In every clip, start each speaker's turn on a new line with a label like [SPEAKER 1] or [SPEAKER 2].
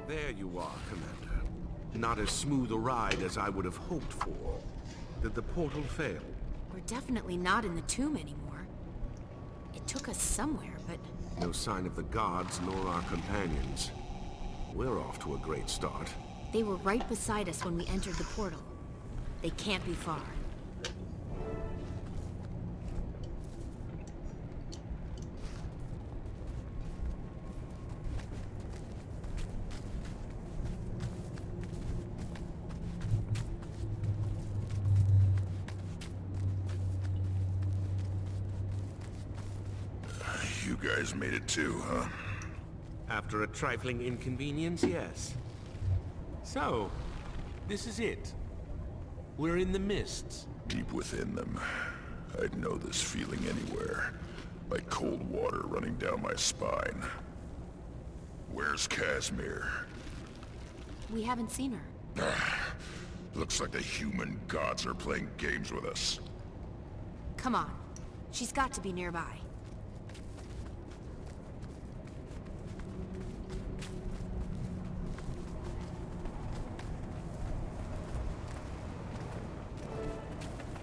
[SPEAKER 1] There you are, Commander. Not as smooth a ride as I would have hoped for. Did the portal fail?
[SPEAKER 2] We're definitely not in the tomb anymore. It took us somewhere, but...
[SPEAKER 1] No sign of the gods nor our companions. We're off to a great start.
[SPEAKER 2] They were right beside us when we entered the portal. They can't be far.
[SPEAKER 3] You guys made it too, huh?
[SPEAKER 1] After a trifling inconvenience, yes. So, this is it. We're in the mists.
[SPEAKER 3] Deep within them. I'd know this feeling anywhere. Like cold water running down my spine. Where's Casimir?
[SPEAKER 2] We haven't seen her.
[SPEAKER 3] Looks like the human gods are playing games with us.
[SPEAKER 2] Come on. She's got to be nearby.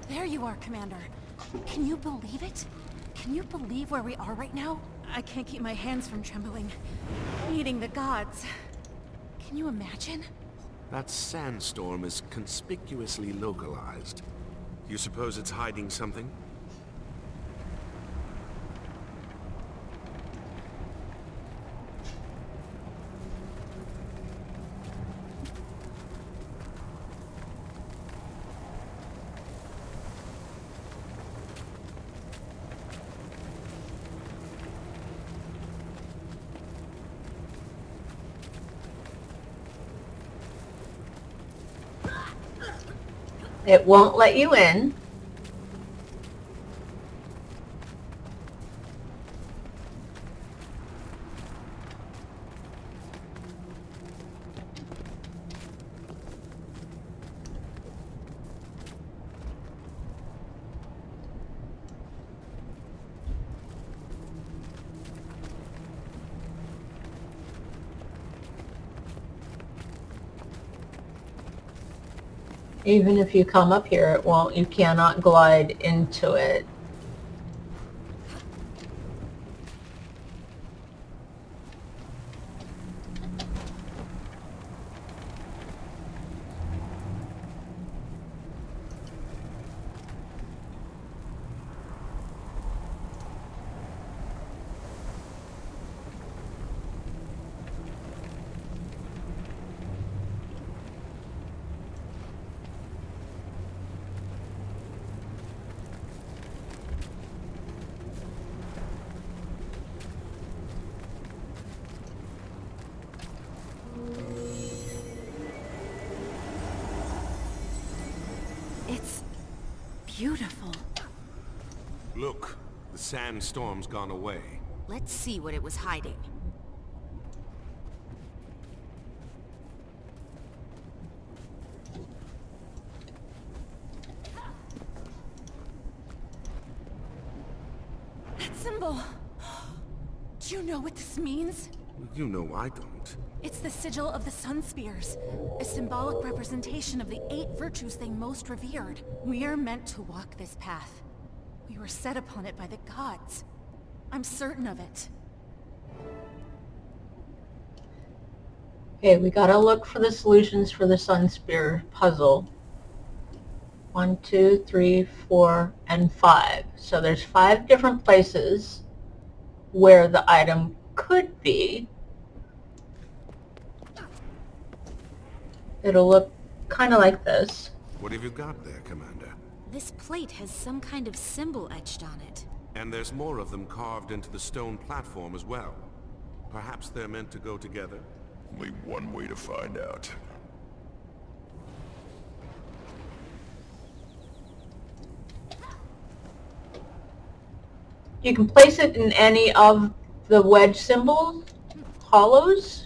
[SPEAKER 4] There you are, Commander. Can you believe it? Can you believe where we are right now? I can't keep my hands from trembling. Meeting the gods. Can you imagine?
[SPEAKER 1] That sandstorm is conspicuously localized. You suppose it's hiding something?
[SPEAKER 5] It won't let you in. Even if you come up here, it won't. You cannot glide into it.
[SPEAKER 4] It's beautiful.
[SPEAKER 1] Look, the sandstorm's gone away.
[SPEAKER 2] Let's see what it was hiding.
[SPEAKER 4] That symbol. Do you know what this means?
[SPEAKER 1] You know I don't.
[SPEAKER 4] It's the sigil of the Sun Spears, a symbolic representation of the 8 virtues they most revered. We are meant to walk this path. We were set upon it by the gods. I'm certain of it.
[SPEAKER 5] Okay, we gotta look for the solutions for the Sun Spear puzzle. 1, 2, 3, 4, and 5. So there's 5 different places where the item could be. It'll look kind of like this.
[SPEAKER 1] What have you got there, Commander?
[SPEAKER 2] This plate has some kind of symbol etched on it.
[SPEAKER 1] And there's more of them carved into the stone platform as well. Perhaps they're meant to go together?
[SPEAKER 3] Only one way to find out.
[SPEAKER 5] You can place it in any of the wedge symbol hollows.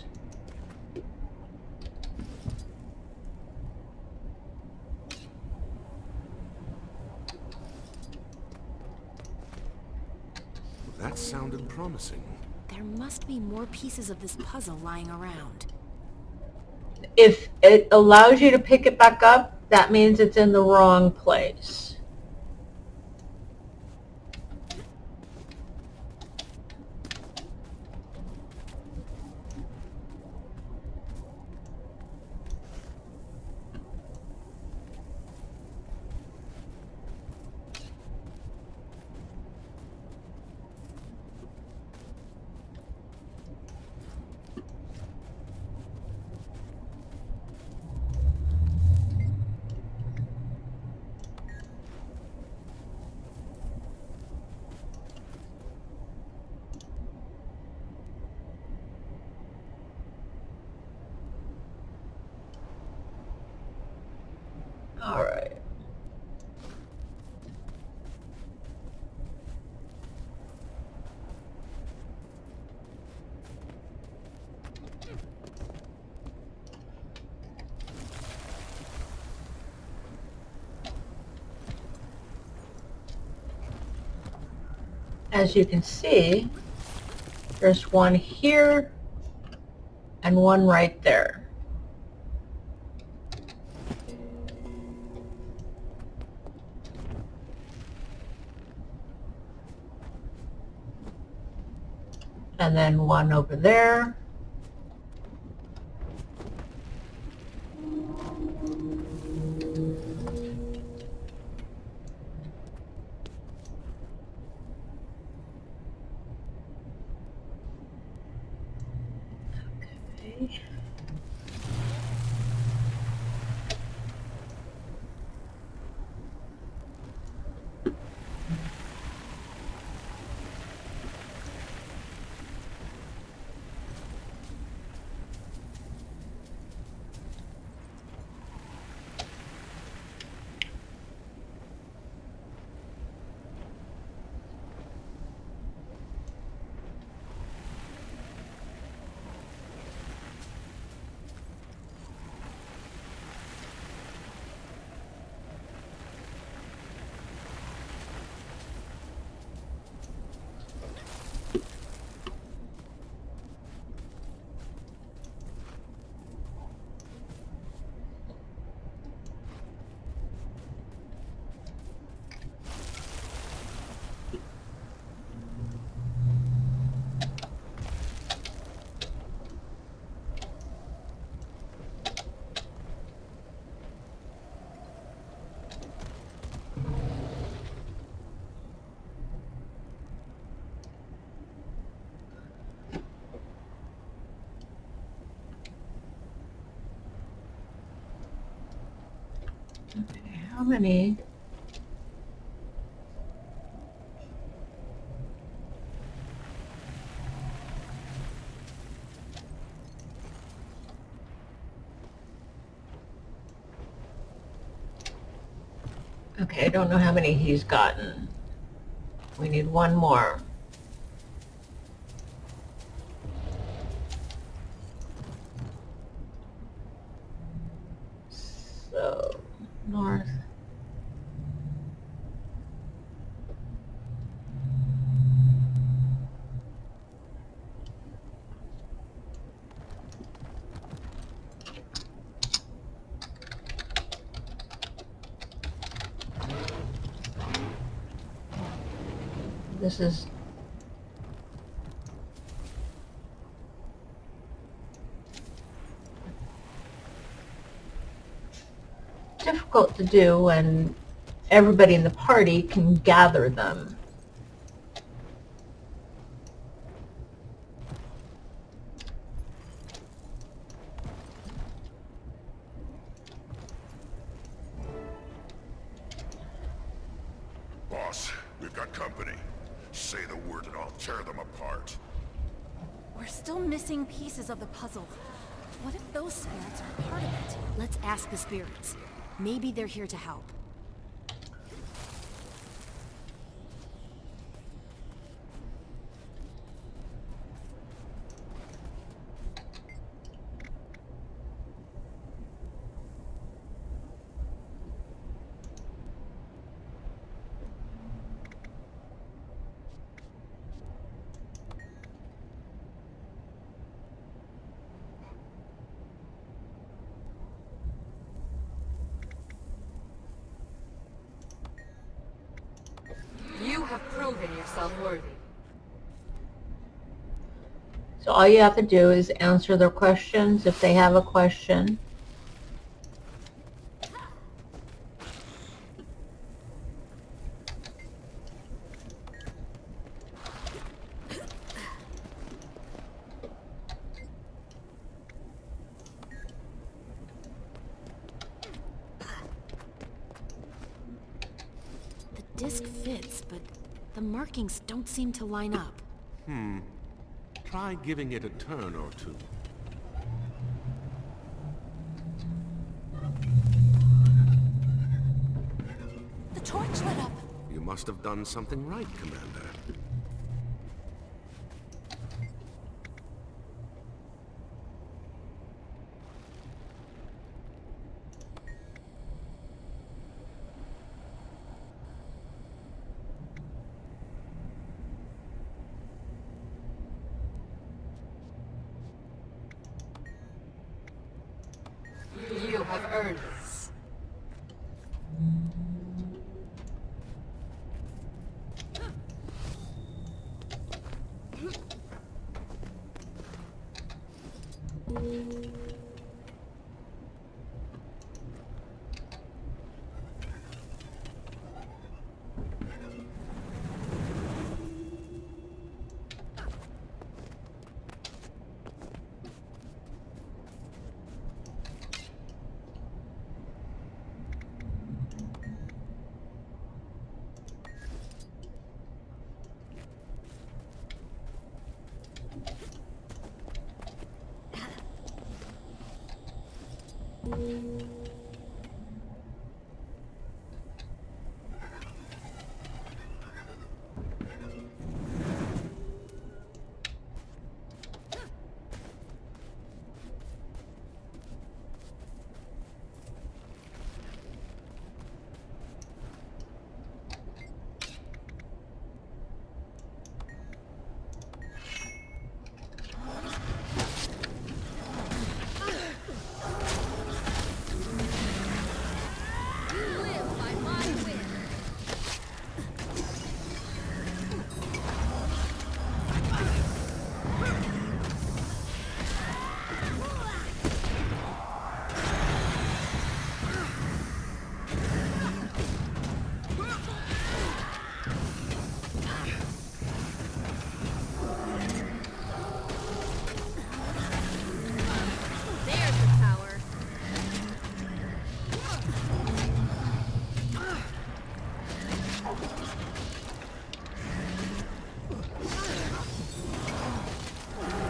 [SPEAKER 1] That sounded promising.
[SPEAKER 2] There must be more pieces of this puzzle lying around.
[SPEAKER 5] If it allows you to pick it back up, that means it's in the wrong place. All right. As you can see, there's one here and one right there. And then one over there. Okay. Okay, how many? Okay, I don't know how many he's gotten. We need one more. So, north. This is difficult to do when everybody in the party can gather them.
[SPEAKER 3] Boss, we've got company. Say the word and I'll tear them apart.
[SPEAKER 4] We're still missing pieces of the puzzle. What if those spirits are a part of it?
[SPEAKER 2] Let's ask the spirits. Maybe they're here to help.
[SPEAKER 6] yourself worthy.
[SPEAKER 5] So all you have to do is answer their questions if they have a question.
[SPEAKER 2] The disc fits, but the markings don't seem to line up.
[SPEAKER 1] Try giving it a turn or two.
[SPEAKER 4] The torch lit up.
[SPEAKER 1] You must have done something right, Commander.
[SPEAKER 6] You have earned this.
[SPEAKER 2] There's the tower.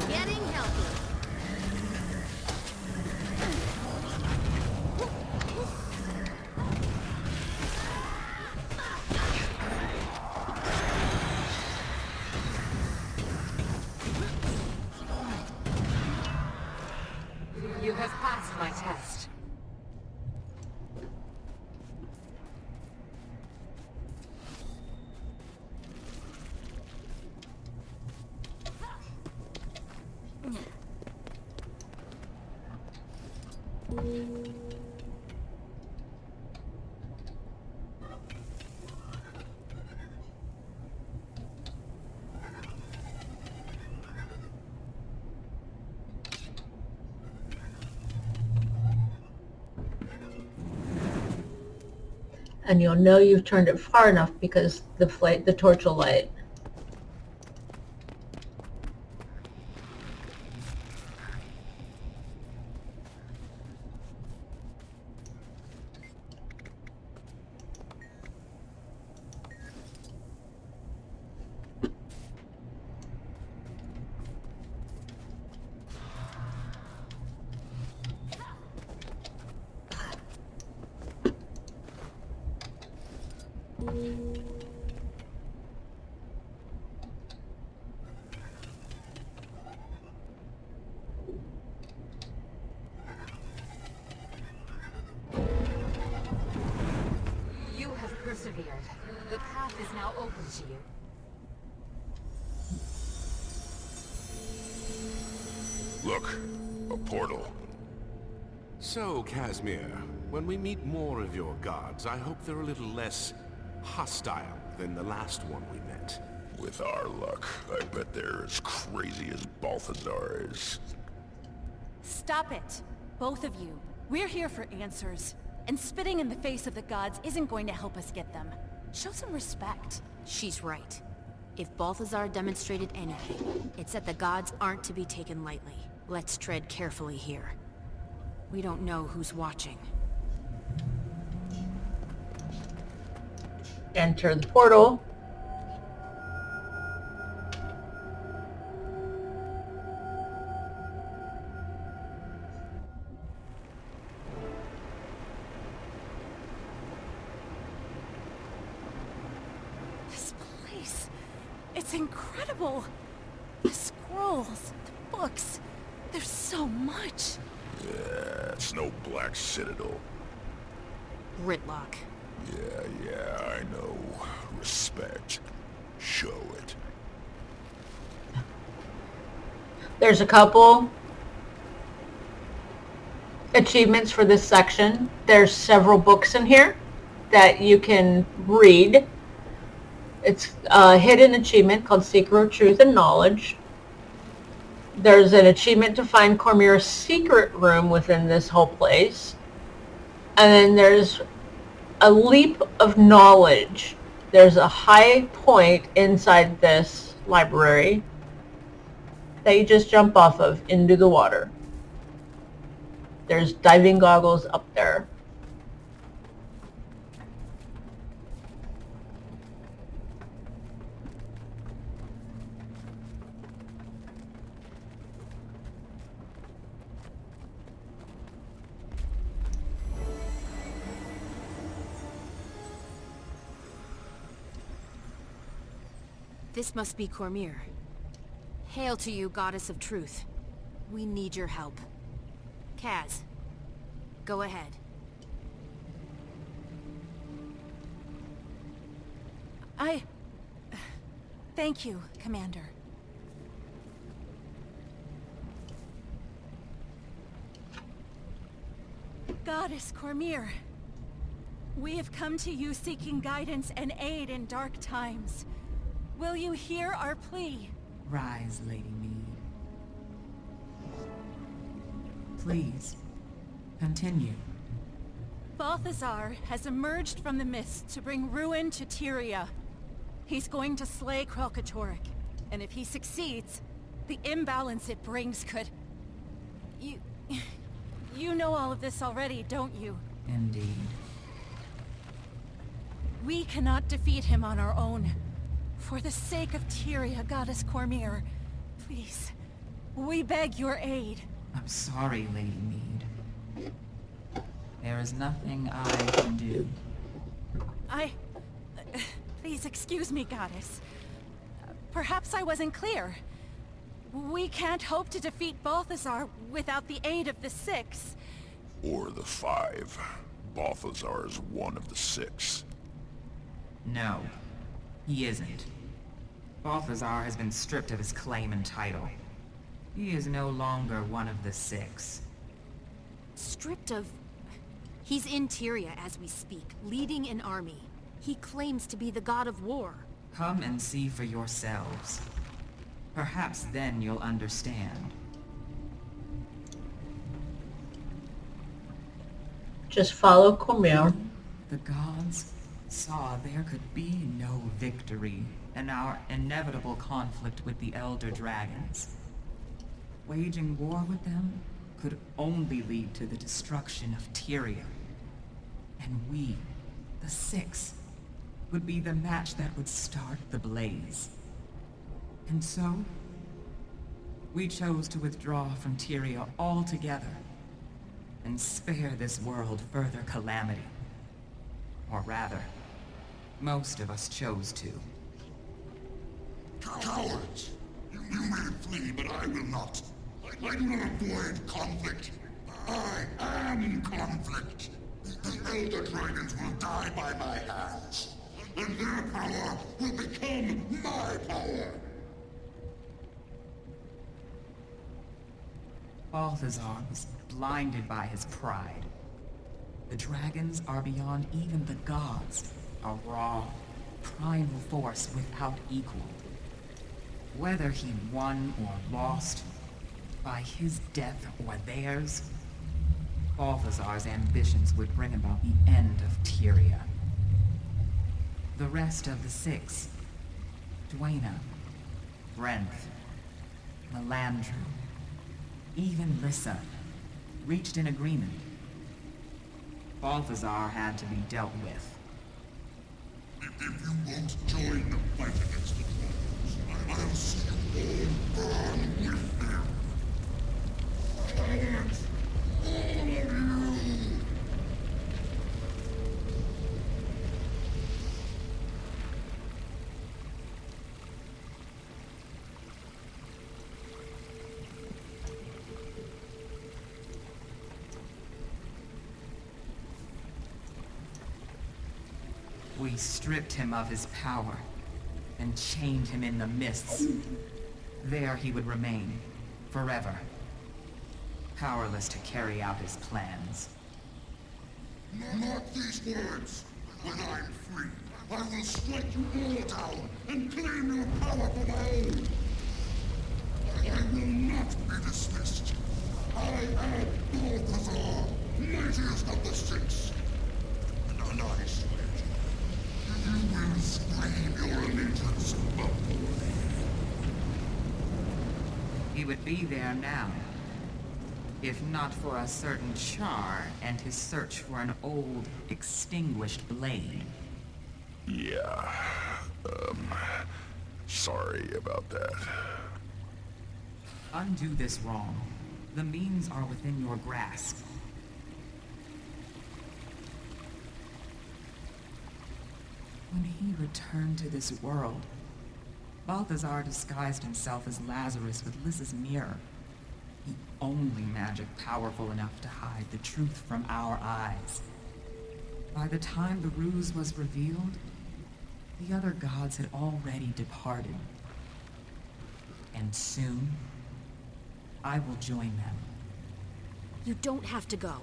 [SPEAKER 2] Getting healthy.
[SPEAKER 6] You have passed my test.
[SPEAKER 5] And you'll know you've turned it far enough because the torch will light.
[SPEAKER 6] You have persevered. The path is now open to you.
[SPEAKER 3] Look, a portal.
[SPEAKER 1] So, Casimir, when we meet more of your gods, I hope they're a little less hostile than the last one we met.
[SPEAKER 3] With our luck, I bet they're as crazy as Balthazar is.
[SPEAKER 4] Stop it, both of you. We're here for answers, and spitting in the face of the gods isn't going to help us get them. Show some respect.
[SPEAKER 2] She's right. If Balthazar demonstrated anything, it's that the gods aren't to be taken lightly. Let's tread carefully here. We don't know who's watching.
[SPEAKER 5] Enter the portal.
[SPEAKER 4] This place, it's incredible. The scrolls, the books, there's so much.
[SPEAKER 3] Yeah, it's no Black Citadel.
[SPEAKER 2] Ritlock.
[SPEAKER 3] Yeah, I know. Respect. Show it.
[SPEAKER 5] There's a couple achievements for this section. There's several books in here that you can read. It's a hidden achievement called Seeker of Truth and Knowledge. There's an achievement to find Cormyr's secret room within this whole place. And then there's a leap of knowledge. There's a high point inside this library that you just jump off of into the water. There's diving goggles up there.
[SPEAKER 2] This must be Cormyr. Hail to you, Goddess of Truth. We need your help. Kaz, go ahead.
[SPEAKER 4] Thank you, Commander. Goddess Cormyr, we have come to you seeking guidance and aid in dark times. Will you hear our plea?
[SPEAKER 7] Rise, Lady Mead. Please, continue.
[SPEAKER 4] Balthazar has emerged from the mist to bring ruin to Tyria. He's going to slay Krelkatorrik, and if he succeeds, the imbalance it brings could... You know all of this already, don't you?
[SPEAKER 7] Indeed.
[SPEAKER 4] We cannot defeat him on our own. For the sake of Tyria, Goddess Cormyr, please, we beg your aid.
[SPEAKER 7] I'm sorry, Lady Mead. There is nothing I can do.
[SPEAKER 4] Please excuse me, Goddess. Perhaps I wasn't clear. We can't hope to defeat Balthazar without the aid of the Six.
[SPEAKER 3] Or the 5. Balthazar is one of the 6.
[SPEAKER 7] No, he isn't. Balthazar has been stripped of his claim and title. He is no longer one of the 6.
[SPEAKER 2] Stripped of... He's in Tyria as we speak, leading an army. He claims to be the god of war.
[SPEAKER 7] Come and see for yourselves. Perhaps then you'll understand.
[SPEAKER 5] Just follow Cormyr.
[SPEAKER 7] The gods saw there could be no victory in our inevitable conflict with the Elder Dragons. Waging war with them could only lead to the destruction of Tyria. And we, the 6, would be the match that would start the blaze. And so, we chose to withdraw from Tyria altogether and spare this world further calamity. Or rather, most of us chose to.
[SPEAKER 3] Cowards! You may flee, but I will not. I do not avoid conflict. I am conflict. The Elder Dragons will die by my hands, and their power will become my power.
[SPEAKER 7] Balthazar was blinded by his pride. The dragons are beyond even the gods, a raw, primal force without equal. Whether he won or lost, by his death or theirs, Balthazar's ambitions would bring about the end of Tyria. The rest of the six, Dwayna, Brenth, Melandru, even Lissa, reached an agreement. Balthazar had to be dealt with.
[SPEAKER 3] If you won't join the fight against the dragons, I'll see you all burn with them. All of you!
[SPEAKER 7] We stripped him of his power and chained him in the mists. There he would remain, forever, powerless to carry out his plans.
[SPEAKER 3] Not these words. When I'm free, I will strike you all down and claim your power for my own. I will not be dismissed. I am Balthazar, mightiest of the six. And I swear to you, you will scream your allegiance before me.
[SPEAKER 7] He would be there now, if not for a certain Char and his search for an old, extinguished blade.
[SPEAKER 8] Yeah, sorry about that.
[SPEAKER 7] Undo this wrong. The means are within your grasp. When he returned to this world, Balthazar disguised himself as Lazarus with Lys's mirror. The only magic powerful enough to hide the truth from our eyes. By the time the ruse was revealed, the other gods had already departed. And soon, I will join them.
[SPEAKER 2] You don't have to go.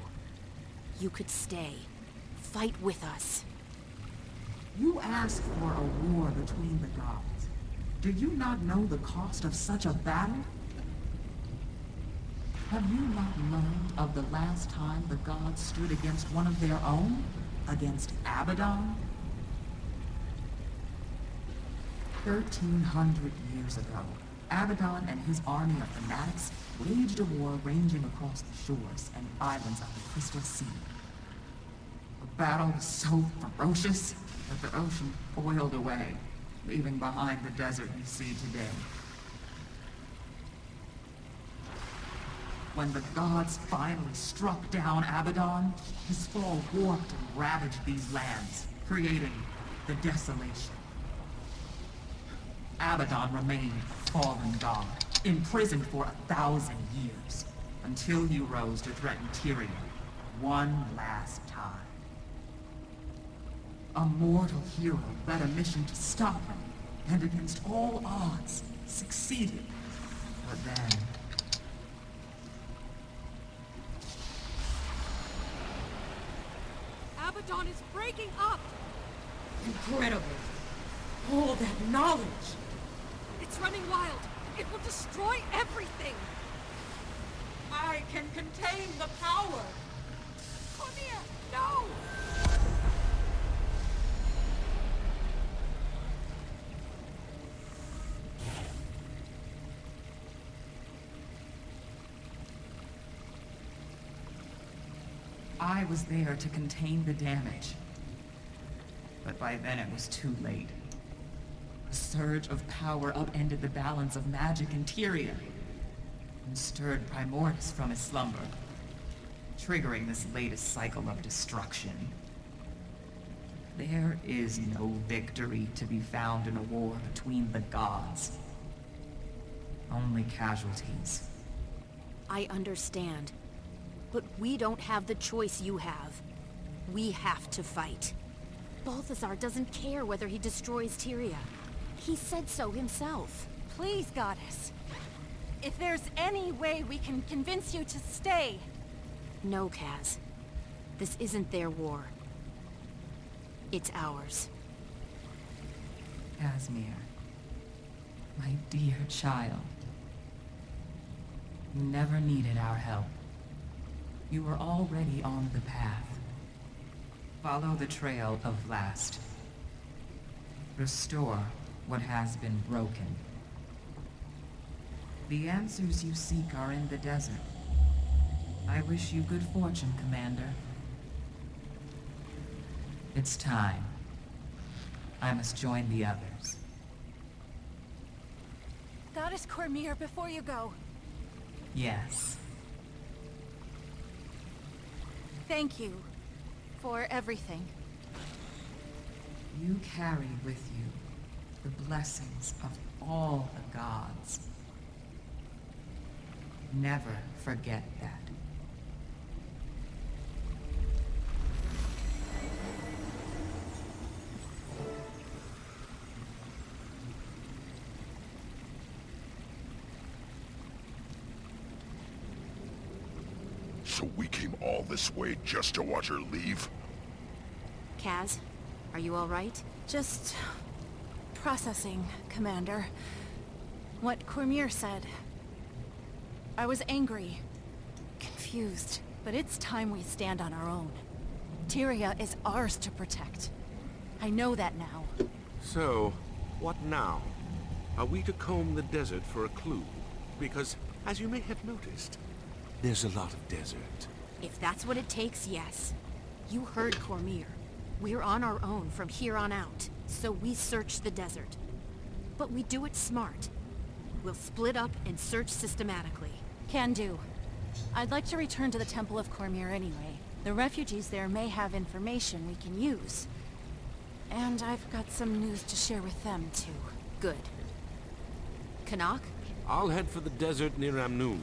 [SPEAKER 2] You could stay. Fight with us.
[SPEAKER 7] You ask for a war between the gods. Do you not know the cost of such a battle? Have you not learned of the last time the gods stood against one of their own? Against Abaddon? 1,300 years ago, Abaddon and his army of fanatics waged a war ranging across the shores and islands of the Crystal Sea. The battle was so ferocious that the ocean boiled away, leaving behind the desert we see today. When the gods finally struck down Abaddon, his fall warped and ravaged these lands, creating the desolation. Abaddon remained a fallen god, imprisoned for 1,000 years, until he rose to threaten Tyria one last time. A mortal hero led a mission to stop him, and against all odds, succeeded. But then...
[SPEAKER 9] Abaddon is breaking up!
[SPEAKER 10] Incredible! All that knowledge!
[SPEAKER 9] It's running wild! It will destroy everything!
[SPEAKER 10] I can contain the power!
[SPEAKER 9] Cornea, no!
[SPEAKER 7] I was there to contain the damage. But by then it was too late. A surge of power upended the balance of magic in Tyria, and stirred Primordus from his slumber, triggering this latest cycle of destruction. There is no victory to be found in a war between the gods. Only casualties.
[SPEAKER 2] I understand. But we don't have the choice you have. We have to fight. Balthazar doesn't care whether he destroys Tyria. He said so himself.
[SPEAKER 4] Please, Goddess. If there's any way we can convince you to stay...
[SPEAKER 2] No, Kaz. This isn't their war. It's ours.
[SPEAKER 7] Casimir, My dear child. You never needed our help. You were already on the path. Follow the trail of Last. Restore what has been broken. The answers you seek are in the desert. I wish you good fortune, Commander. It's time. I must join the others.
[SPEAKER 4] Goddess Cormyr, before you go,
[SPEAKER 7] Yes.
[SPEAKER 4] thank you for everything.
[SPEAKER 7] You carry with you the blessings of all the gods. Never forget that.
[SPEAKER 8] So we came all this way just to watch her leave?
[SPEAKER 2] Kaz, are you all right?
[SPEAKER 4] Just processing, Commander. What Cormyr said. I was angry, confused, but it's time we stand on our own. Tyria is ours to protect. I know that now.
[SPEAKER 1] So, what now? Are we to comb the desert for a clue? Because, as you may have noticed, there's a lot of desert.
[SPEAKER 2] If that's what it takes, yes. You heard Cormyr. We're on our own from here on out, so we search the desert. But we do it smart. We'll split up and search systematically.
[SPEAKER 4] Can do. I'd like to return to the Temple of Cormyr anyway. The refugees there may have information we can use. And I've got some news to share with them, too.
[SPEAKER 2] Good. Canuck?
[SPEAKER 1] I'll head for the desert near Amnoon.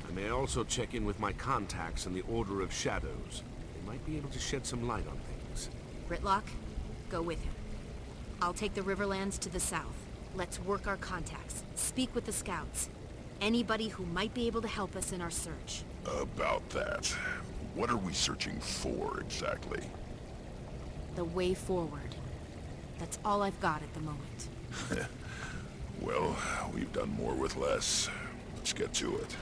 [SPEAKER 1] I may also check in with my contacts in the Order of Shadows. They might be able to shed some light on things.
[SPEAKER 2] Britlock, go with him. I'll take the Riverlands to the south. Let's work our contacts. Speak with the scouts. Anybody who might be able to help us in our search.
[SPEAKER 8] About that. What are we searching for, exactly?
[SPEAKER 2] The way forward. That's all I've got at the moment.
[SPEAKER 8] Well, we've done more with less. Let's get to it.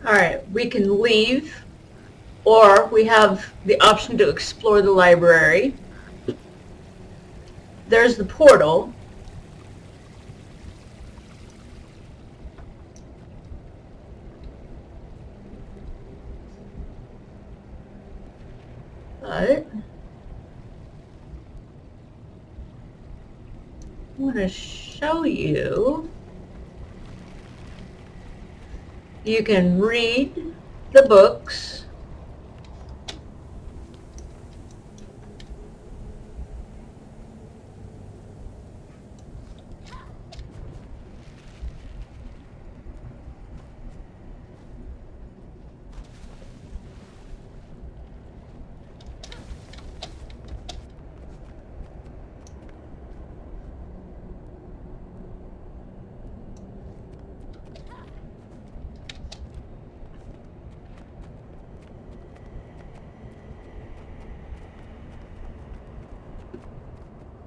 [SPEAKER 5] Alright, we can leave, or we have the option to explore the library. There's the portal. But I want to show you. You can read the books.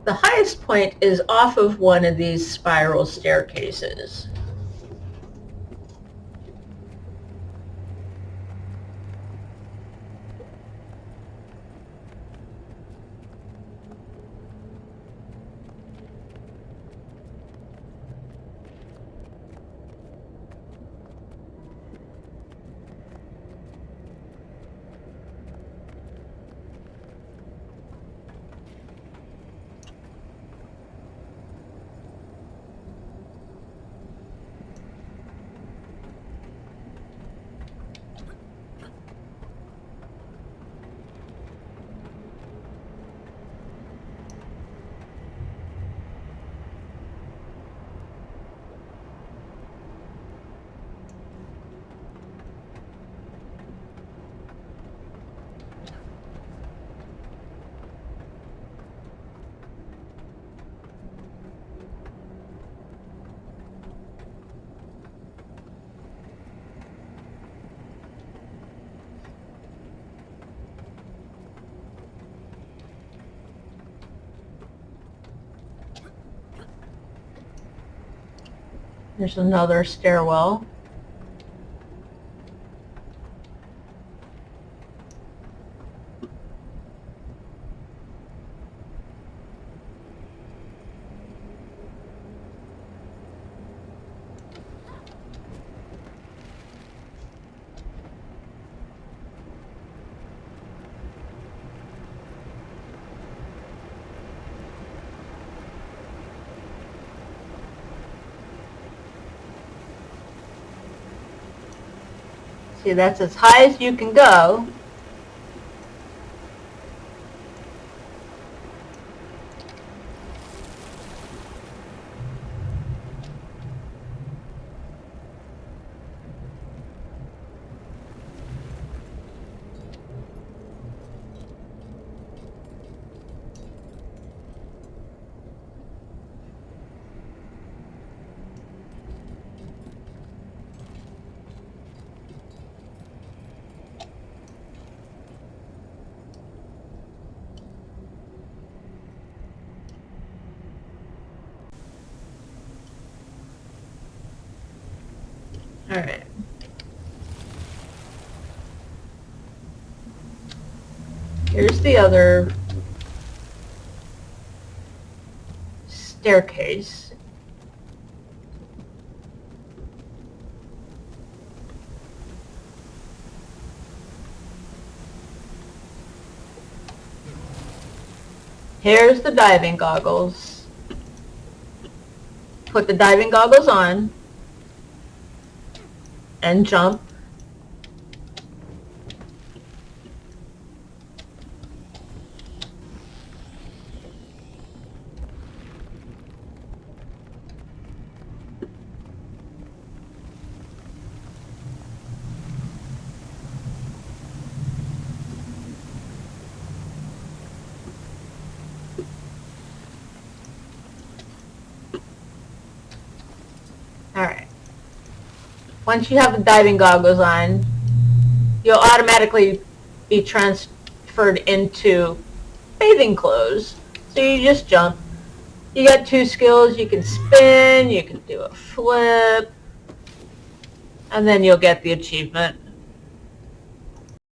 [SPEAKER 5] The highest point is off of one of these spiral staircases. There's another stairwell. See, that's as high as you can go. Alright. Here's the other staircase. Here's the diving goggles. Put the diving goggles on and jump. Alright. Once you have the diving goggles on, you'll automatically be transferred into bathing clothes. So you just jump. You got 2 skills. You can spin, you can do a flip, and then you'll get the achievement.